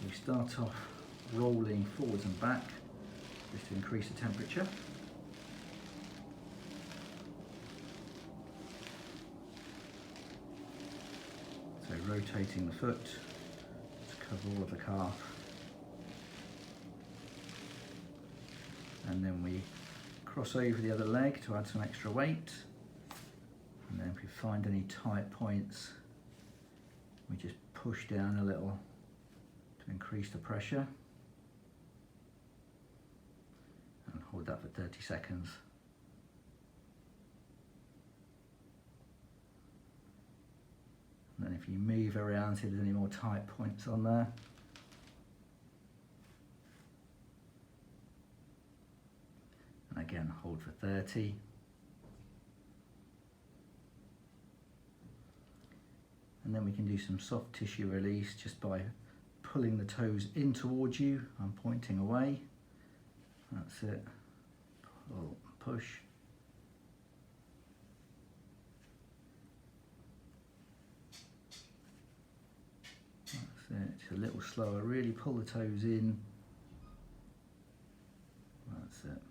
we start off rolling forwards and back just to increase the temperature. So rotating the foot to cover all of the calf. And then we cross over the other leg to add some extra weight. And then if we find any tight points, we just push down a little to increase the pressure. And hold that for 30 seconds. And then if you move around, see if there's any more tight points on there. And again, hold for 30. And then we can do some soft tissue release just by pulling the toes in towards you. I'm pointing away. That's it. Pull, push. That's it. Just a little slower. Really pull the toes in. That's it.